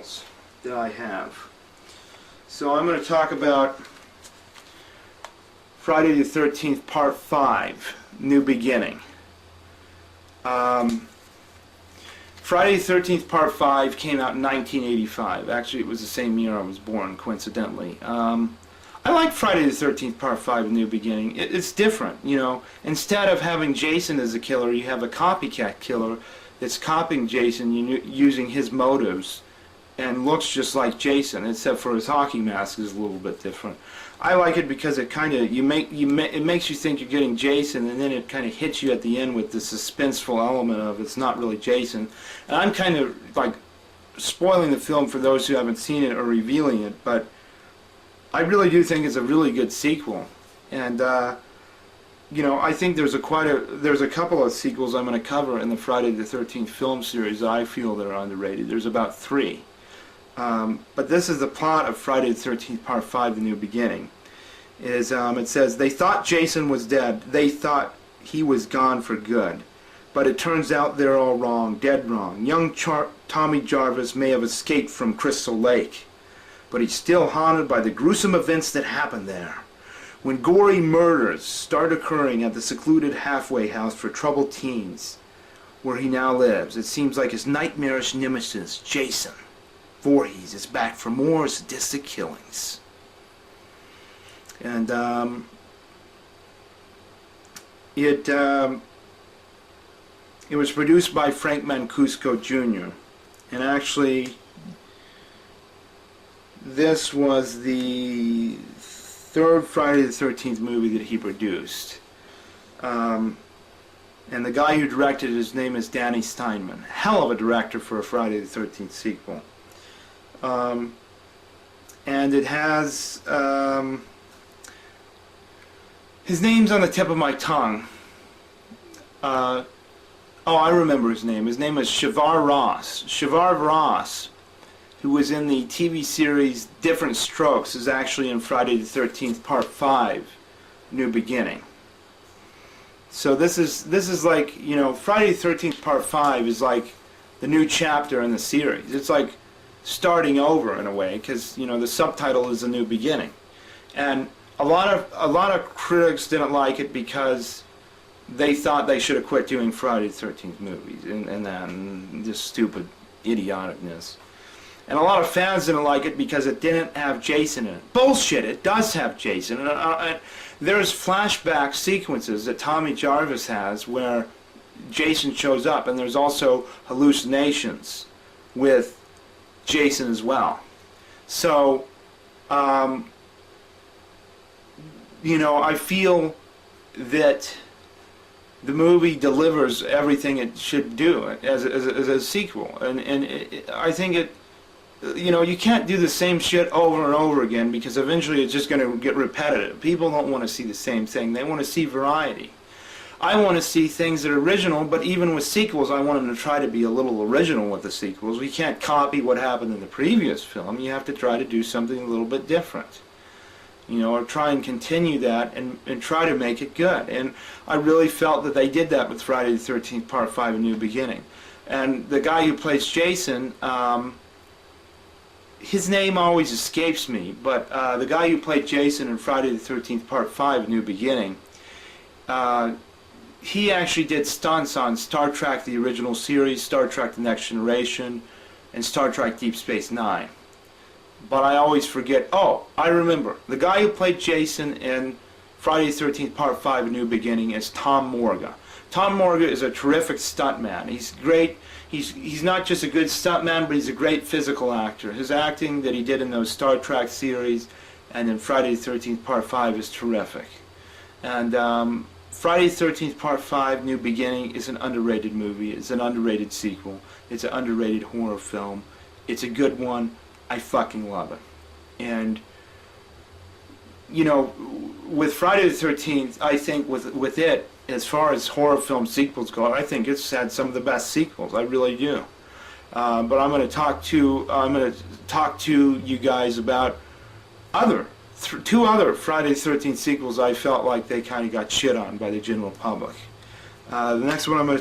sequels that I have. So I'm going to talk about Friday the 13th Part 5, New Beginning. Friday the 13th Part 5 came out in 1985. Actually, it was the same year I was born, coincidentally. I like Friday the 13th Part 5, New Beginning. It's different, you know. Instead of having Jason as a killer, you have a copycat killer that's copying Jason using his motives and looks just like Jason, except for his hockey mask is a little bit different. I like it because it kind of it makes you think you're getting Jason, and then it kind of hits you at the end with the suspenseful element of it's not really Jason. And I'm kind of like spoiling the film for those who haven't seen it or revealing it, but I really do think it's a really good sequel. And you know, I think there's a couple of sequels I'm going to cover in the Friday the 13th film series that I feel that are underrated. There's about 3. But this is the plot of Friday the 13th Part 5, The New Beginning. It says, they thought Jason was dead. They thought he was gone for good. But it turns out they're all wrong, dead wrong. Young Tommy Jarvis may have escaped from Crystal Lake, but he's still haunted by the gruesome events that happened there. When gory murders start occurring at the secluded halfway house for troubled teens, where he now lives, it seems like his nightmarish nemesis, Jason Voorhees, is back for more sadistic killings. And it was produced by Frank Mancuso Jr. And actually, this was the 3rd Friday the 13th movie that he produced. And the guy who directed it, his name is Danny Steinman. Hell of a director for a Friday the 13th sequel. And it has, his name's on the tip of my tongue. Oh, I remember his name. His name is Shavar Ross. Shavar Ross, who was in the TV series Different Strokes, is actually in Friday the 13th Part 5, New Beginning. So this is like, you know, Friday the 13th Part 5 is like the new chapter in the series. It's like starting over in a way, because, you know, the subtitle is A New Beginning. And a lot of critics didn't like it because they thought they should have quit doing Friday the 13th movies and then this stupid idioticness. And a lot of fans didn't like it because it didn't have Jason in it. Bullshit, it does have Jason. And there's flashback sequences that Tommy Jarvis has where Jason shows up, and there's also hallucinations with Jason as well. So, you know, I feel that the movie delivers everything it should do as a sequel. And I think it, you know, you can't do the same shit over and over again because eventually it's just going to get repetitive. People don't want to see the same thing. They want to see variety. I want to see things that are original, but even with sequels, I want them to try to be a little original with the sequels. We can't copy what happened in the previous film. You have to try to do something a little bit different. You know, or try and continue that and try to make it good. And I really felt that they did that with Friday the 13th Part 5, A New Beginning. And the guy who plays Jason, his name always escapes me, but the guy who played Jason in Friday the 13th Part 5, A New Beginning, he actually did stunts on Star Trek, the original series, Star Trek The Next Generation, and Star Trek Deep Space Nine. But I always forget, oh, I remember. The guy who played Jason in Friday the 13th Part 5, A New Beginning is Tom Morga. Tom Morga is a terrific stuntman. He's great. He's not just a good stuntman, but he's a great physical actor. His acting that he did in those Star Trek series and in Friday the 13th Part 5 is terrific. And Friday the 13th Part 5, New Beginning is an underrated movie. It's an underrated sequel. It's an underrated horror film. It's a good one. I fucking love it. And, you know, with Friday the 13th, I think with it, as far as horror film sequels go, I think it's had some of the best sequels. I really do. But I'm going to talk to you guys about two other Friday the 13th sequels I felt like they kind of got shit on by the general public. The next one I'm going to